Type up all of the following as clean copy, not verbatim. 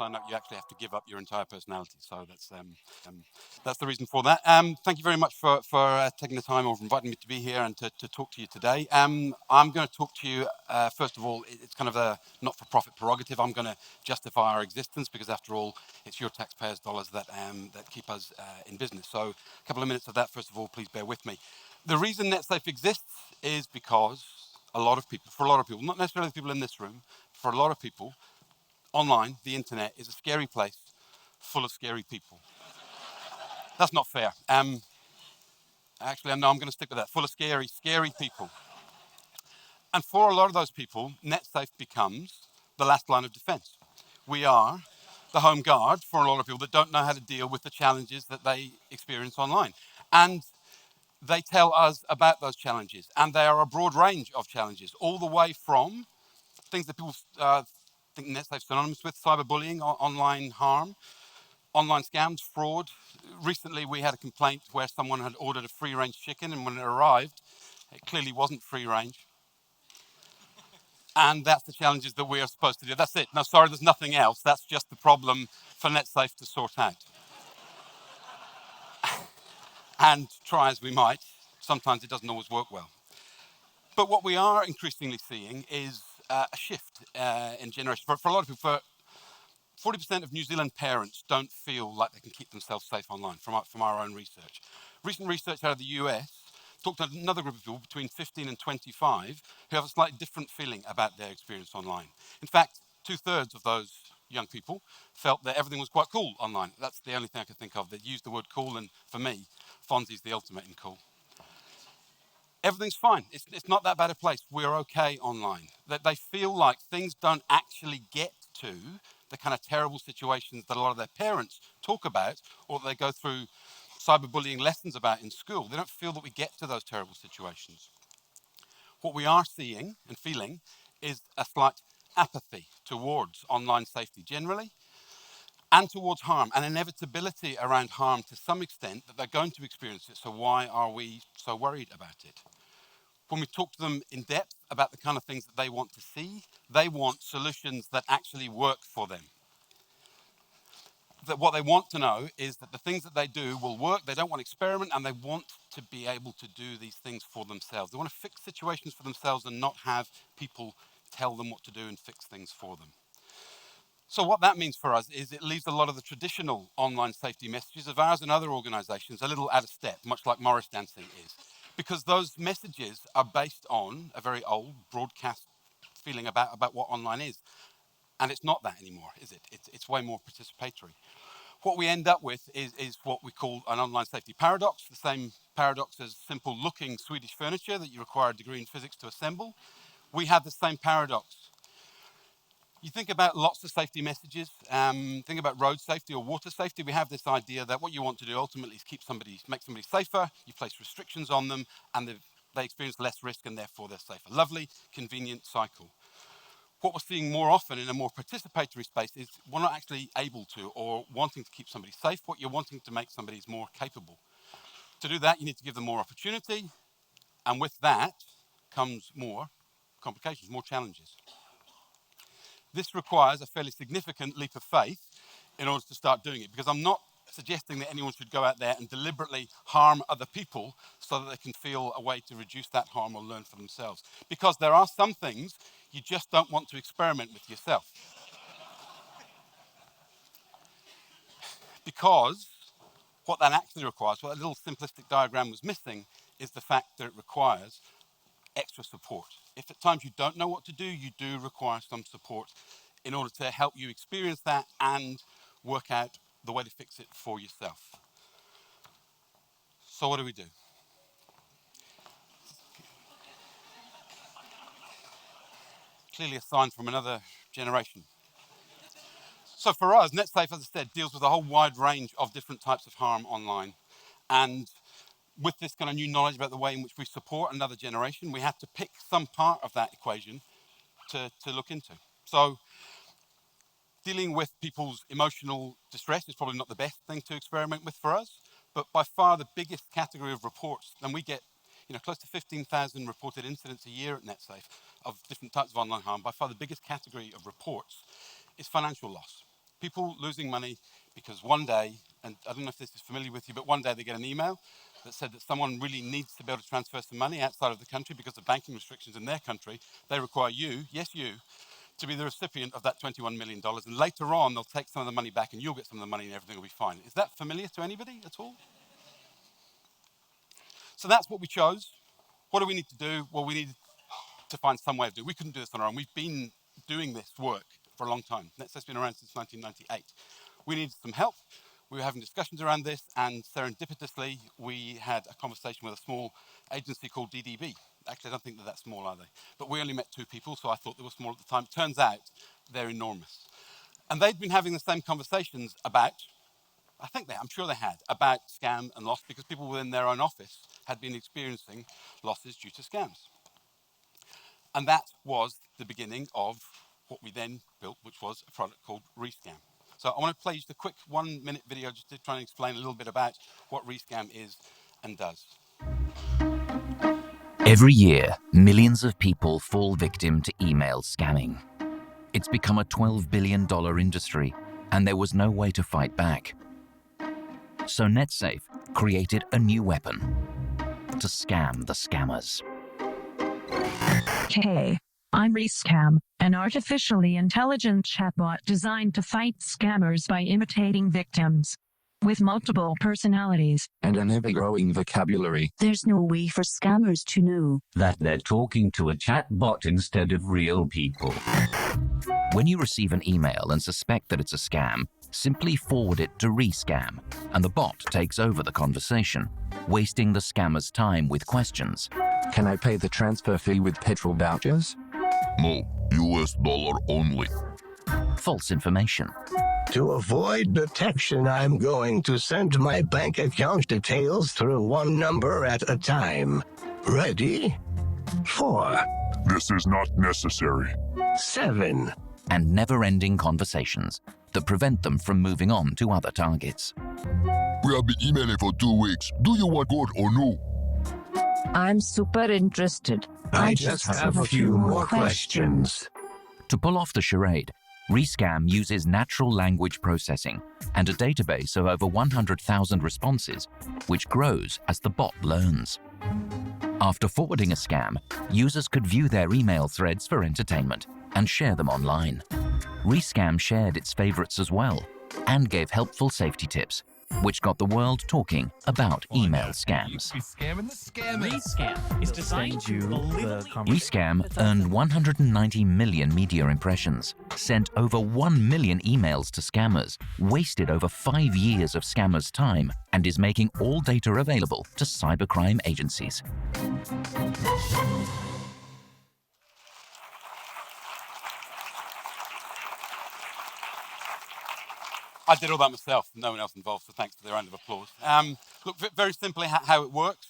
sign up, you actually have to give up your entire personality. So that's the reason for that. Thank you very much for taking the time or inviting me to be here and to talk to you today. I'm going to talk to you, first of all, it's kind of a not-for-profit prerogative. I'm going to justify our existence because, after all, it's your taxpayers' dollars that keep us in business. So a couple of minutes of that, first of all, please bear with me. The reason Netsafe exists is because for a lot of people, not necessarily the people in this room, for a lot of people, online, the internet is a scary place full of scary people. That's not fair. Actually, no, I'm going to stick with that. Full of scary people. And for a lot of those people, Netsafe becomes the last line of defense. We are the home guard for a lot of people that don't know how to deal with the challenges that they experience online. And they tell us about those challenges. And they are a broad range of challenges, all the way from things that people think Netsafe's synonymous with: cyberbullying, online harm, online scams, fraud. Recently, we had a complaint where someone had ordered a free-range chicken, and when it arrived, it clearly wasn't free-range. And that's the challenges that we are supposed to do. That's it. No, sorry, there's nothing else. That's just the problem for Netsafe to sort out. And try as we might, sometimes it doesn't always work well. But what we are increasingly seeing is a shift in generation. For a lot of people, 40% of New Zealand parents don't feel like they can keep themselves safe online, from our own research. Recent research out of the US talked to another group of people between 15 and 25 who have a slightly different feeling about their experience online. In fact, 2/3 of those young people felt that everything was quite cool online. That's the only thing I could think of that used the word cool, and for me, Fonzie's the ultimate in cool. Everything's fine. It's not that bad a place. We're okay online. That they feel like things don't actually get to the kind of terrible situations that a lot of their parents talk about or that they go through cyberbullying lessons about in school. They don't feel that we get to those terrible situations. What we are seeing and feeling is a slight apathy towards online safety generally and towards harm, an inevitability around harm to some extent that they're going to experience it. So why are we so worried about it? When we talk to them in depth about the kind of things that they want to see, they want solutions that actually work for them. That what they want to know is that the things that they do will work. They don't want to experiment, and they want to be able to do these things for themselves. They want to fix situations for themselves and not have people tell them what to do and fix things for them. So what that means for us is it leaves a lot of the traditional online safety messages of ours and other organizations a little out of step, much like Morris dancing is. Because those messages are based on a very old broadcast feeling about what online is. And it's not that anymore, is it? It's way more participatory. What we end up with is what we call an online safety paradox, the same paradox as simple looking Swedish furniture that you require a degree in physics to assemble. We have the same paradox. You think about lots of safety messages, think about road safety or water safety. We have this idea that what you want to do ultimately is make somebody safer, you place restrictions on them, and they experience less risk and therefore they're safer. Lovely, convenient cycle. What we're seeing more often in a more participatory space is we're not actually able to or wanting to keep somebody safe. What you're wanting to make somebody is more capable. To do that, you need to give them more opportunity, and with that comes more complications, more challenges. This requires a fairly significant leap of faith in order to start doing it, because I'm not suggesting that anyone should go out there and deliberately harm other people so that they can feel a way to reduce that harm or learn for themselves. Because there are some things you just don't want to experiment with yourself. Because what that actually requires, what a little simplistic diagram was missing, is the fact that it requires extra support. If at times you don't know what to do, you do require some support in order to help you experience that and work out the way to fix it for yourself. So what do we do? Clearly a sign from another generation. So for us, Netsafe, as I said, deals with a whole wide range of different types of harm online. And with this kind of new knowledge about the way in which we support another generation, we had to pick some part of that equation to look into. So dealing with people's emotional distress is probably not the best thing to experiment with for us, but by far the biggest category of reports, and we get close to 15,000 reported incidents a year at Netsafe of different types of online harm. By far the biggest category of reports is financial loss. People losing money because one day, and I don't know if this is familiar with you, but one day they get an email that said that someone really needs to be able to transfer some money outside of the country because of banking restrictions in their country. They require you, yes you, to be the recipient of that $21 million. And later on, they'll take some of the money back and you'll get some of the money and everything will be fine. Is that familiar to anybody at all? So that's what we chose. What do we need to do? Well, we needed to find some way of doing it. We couldn't do this on our own. We've been doing this work for a long time. Netsafe's been around since 1998. We needed some help. We were having discussions around this, and serendipitously, we had a conversation with a small agency called DDB. Actually, I don't think that that's small, are they? But we only met 2 people, so I thought they were small at the time. Turns out, they're enormous. And they'd been having the same conversations about, I'm sure they had, about scam and loss, because people within their own office had been experiencing losses due to scams. And that was the beginning of what we then built, which was a product called Rescam. So I want to play just a quick 1-minute video just to try and explain a little bit about what Rescam is and does. Every year, millions of people fall victim to email scamming. It's become a $12 billion industry, and there was no way to fight back. So Netsafe created a new weapon to scam the scammers. Hey, I'm Rescam, an artificially intelligent chatbot designed to fight scammers by imitating victims. With multiple personalities and an ever-growing vocabulary, there's no way for scammers to know that they're talking to a chatbot instead of real people. When you receive an email and suspect that it's a scam, simply forward it to Rescam, and the bot takes over the conversation, wasting the scammer's time with questions. Can I pay the transfer fee with petrol vouchers? No, US dollar only. False information. To avoid detection, I'm going to send my bank account details through one number at a time. Ready? 4. This is not necessary. 7. And never-ending conversations that prevent them from moving on to other targets. We have been emailing for 2 weeks. Do you want gold or no? I'm super interested. I just have a few more questions. To pull off the charade, Rescam uses natural language processing and a database of over 100,000 responses, which grows as the bot learns. After forwarding a scam, users could view their email threads for entertainment and share them online. Rescam shared its favorites as well and gave helpful safety tips, which got the world talking about email scams. Rescam is designed to Rescam earned 190 million media impressions, sent over 1 million emails to scammers, wasted over 5 years of scammers' time, and is making all data available to cybercrime agencies. I did all that myself, no one else involved, so thanks for the round of applause. Look, very simply how it works.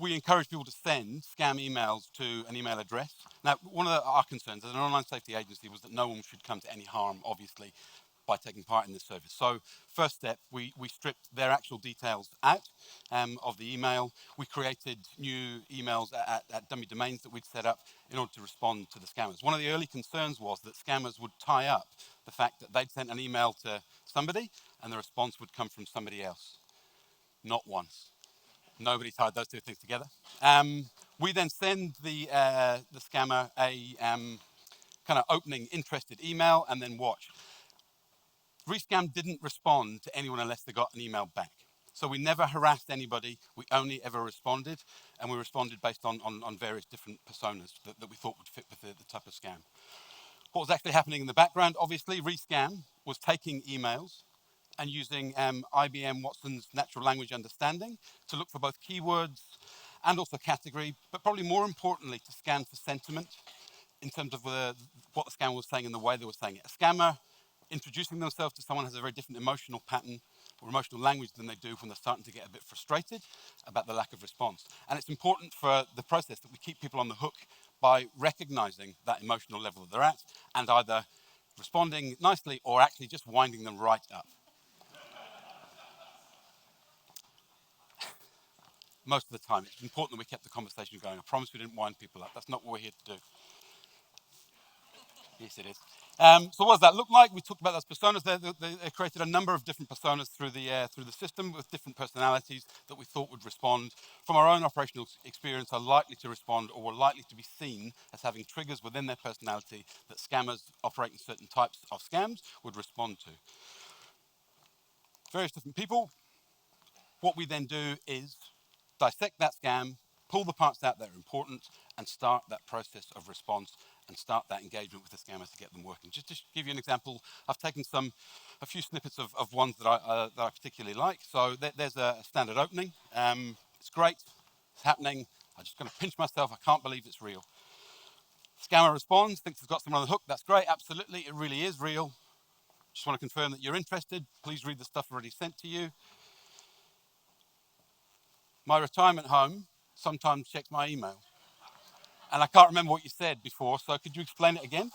We encourage people to send scam emails to an email address. Now, one of our concerns as an online safety agency was that no one should come to any harm, obviously, by taking part in this service. So first step, we stripped their actual details out of the email. We created new emails at dummy domains that we'd set up in order to respond to the scammers. One of the early concerns was that scammers would tie up the fact that they'd sent an email to somebody and the response would come from somebody else. Not once. Nobody tied those 2 things together. We then send the scammer a kind of opening interested email and then watch. Rescam didn't respond to anyone unless they got an email back. So we never harassed anybody, we only ever responded, and we responded based on various different personas that we thought would fit with the type of scam. What was actually happening in the background, obviously, Rescam was taking emails and using IBM Watson's natural language understanding to look for both keywords and also category, but probably more importantly to scan for sentiment in terms of what the scammer was saying and the way they were saying it. A scammer introducing themselves to someone has a very different emotional pattern or emotional language than they do when they're starting to get a bit frustrated about the lack of response. And it's important for the process that we keep people on the hook by recognizing that emotional level that they're at and either responding nicely or actually just winding them right up. Most of the time, it's important that we kept the conversation going. I promise we didn't wind people up. That's not what we're here to do. Yes, it is. So what does that look like? We talked about those personas. They created a number of different personas through the system with different personalities that we thought would respond. From our own operational experience, are likely to respond or were likely to be seen as having triggers within their personality that scammers operating certain types of scams would respond to. Various different people. What we then do is dissect that scam, pull the parts out that are important, and start that process of response and start that engagement with the scammer to get them working. Just to give you an example, I've taken a few snippets of ones that I particularly like. So there's a standard opening. It's great. It's happening. I'm just going to pinch myself. I can't believe it's real. Scammer responds, thinks it's got someone on the hook. That's great. Absolutely. It really is real. Just want to confirm that you're interested. Please read the stuff already sent to you. My retirement home sometimes checks my email. And I can't remember what you said before, so could you explain it again?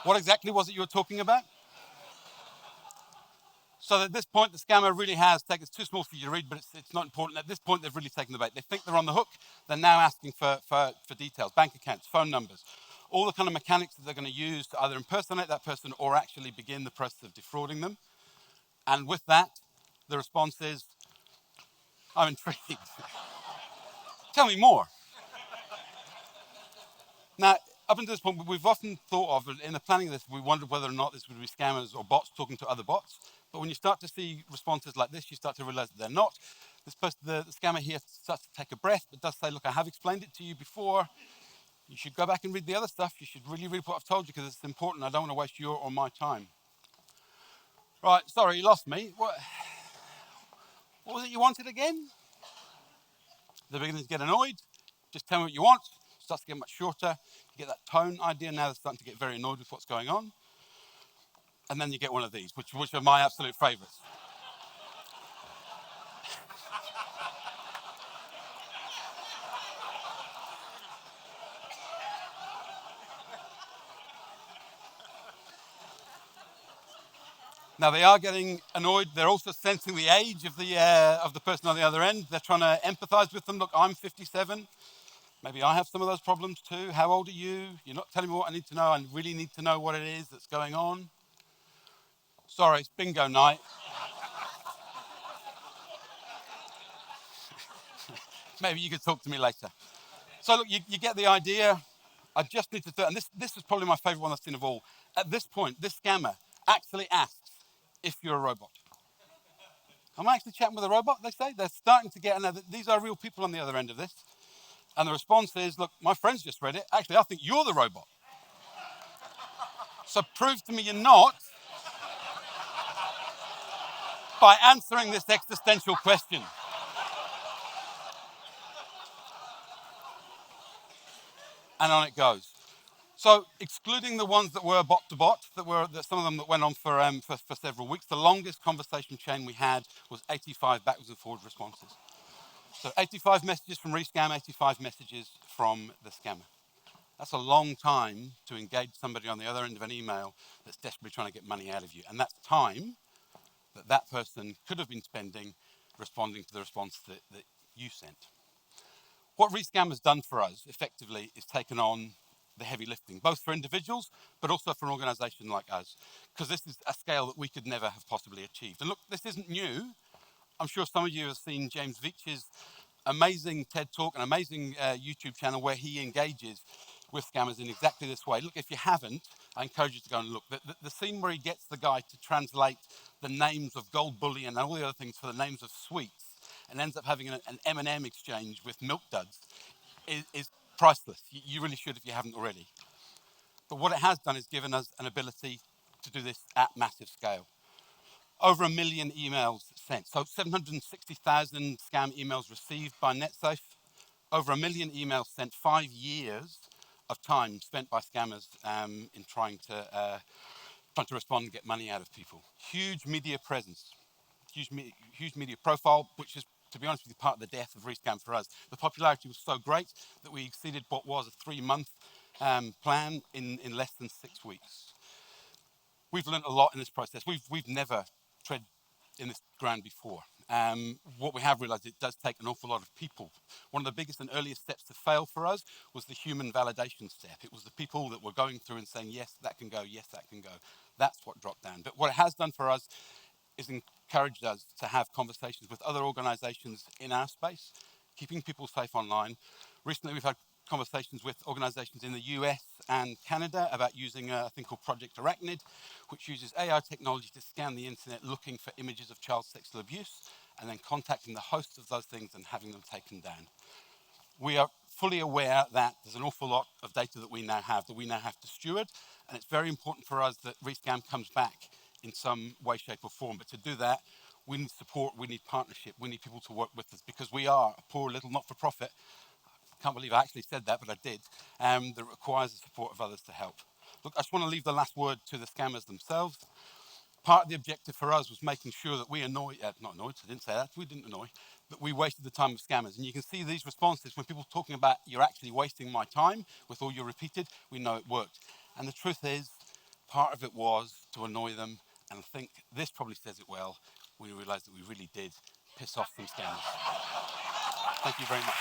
What exactly was it you were talking about? So at this point, the scammer really has taken, it's too small for you to read, but it's not important. At this point, they've really taken the bait. They think they're on the hook. They're now asking for details, bank accounts, phone numbers, all the kind of mechanics that they're going to use to either impersonate that person or actually begin the process of defrauding them. And with that, the response is, I'm intrigued. Tell me more. Now, up until this point, we've often thought of, in the planning of this, we wondered whether or not this would be scammers or bots talking to other bots. But when you start to see responses like this, you start to realize that they're not. This person, the scammer here starts to take a breath, but does say, look, I have explained it to you before. You should go back and read the other stuff. You should really read what I've told you because it's important. I don't want to waste your or my time. Right, sorry, you lost me. What was it you wanted again? They're beginning to get annoyed. Just tell me what you want. Starts to get much shorter. You get that tone idea. Now they're starting to get very annoyed with what's going on. And then you get one of these, which are my absolute favorites. Now they are getting annoyed. They're also sensing the age of the person on the other end. They're trying to empathize with them. Look, I'm 57. Maybe I have some of those problems too. How old are you? You're not telling me what I need to know. I really need to know what it is that's going on. Sorry, it's bingo night. Maybe you could talk to me later. So look, you get the idea. I just need to, and this is probably my favorite one I've seen of all. At this point, this scammer actually asks if you're a robot. Am I actually chatting with a robot, they say? They're starting to get, these are real people on the other end of this. And the response is, look, my friend's just read it. Actually, I think you're the robot. So prove to me you're not by answering this existential question. And on it goes. So excluding the ones that were bot to bot, that some of them that went on for several weeks, the longest conversation chain we had was 85 backwards and forward responses. So 85 messages from Rescam, 85 messages from the scammer. That's a long time to engage somebody on the other end of an email that's desperately trying to get money out of you. And that's time that person could have been spending responding to the response that you sent. What Rescam has done for us, effectively, is taken on the heavy lifting, both for individuals, but also for an organization like us, because this is a scale that we could never have possibly achieved. And look, this isn't new. I'm sure some of you have seen James Veitch's amazing TED Talk, an amazing YouTube channel where he engages with scammers in exactly this way. Look, if you haven't, I encourage you to go and look. The scene where he gets the guy to translate the names of gold bullion and all the other things for the names of sweets and ends up having an M&M exchange with milk duds is priceless. You really should if you haven't already. But what it has done is given us an ability to do this at massive scale. Over 1 million emails sent. So 760,000 scam emails received by Netsafe. Over 1 million emails sent. 5 years of time spent by scammers in trying to respond and get money out of people. Huge media presence. Huge media profile, which is, to be honest with you, part of the death of Rescam for us. The popularity was so great that we exceeded what was a 3-month plan in less than 6 weeks. We've learned a lot in this process. We've never tread in this ground before. what we have realized, it does take an awful lot of people. One of the biggest and earliest steps to fail for us was the human validation step. It was the people that were going through and saying, yes, that can go, yes, that can go. That's what dropped down. But what it has done for us is encouraged us to have conversations with other organizations in our space, keeping people safe online. Recently, we've had conversations with organizations in the US and Canada about using a thing called Project Arachnid, which uses AI technology to scan the internet looking for images of child sexual abuse and then contacting the hosts of those things and having them taken down. We are fully aware that there's an awful lot of data that we now have to steward, and it's very important for us that Rescam comes back in some way, shape, or form. But to do that, we need support, we need partnership, we need people to work with us, because we are a poor little not-for-profit. I can't believe I actually said that, but I did. That requires the support of others to help. Look, I just want to leave the last word to the scammers themselves. Part of the objective for us was making sure that we not annoyed, I didn't say that, we didn't annoy, but we wasted the time of scammers. And you can see these responses when people are talking about, you're actually wasting my time with all your repeated, we know it worked. And the truth is, part of it was to annoy them, and I think this probably says it well. We realized that we really did piss off some scammers. Thank you very much.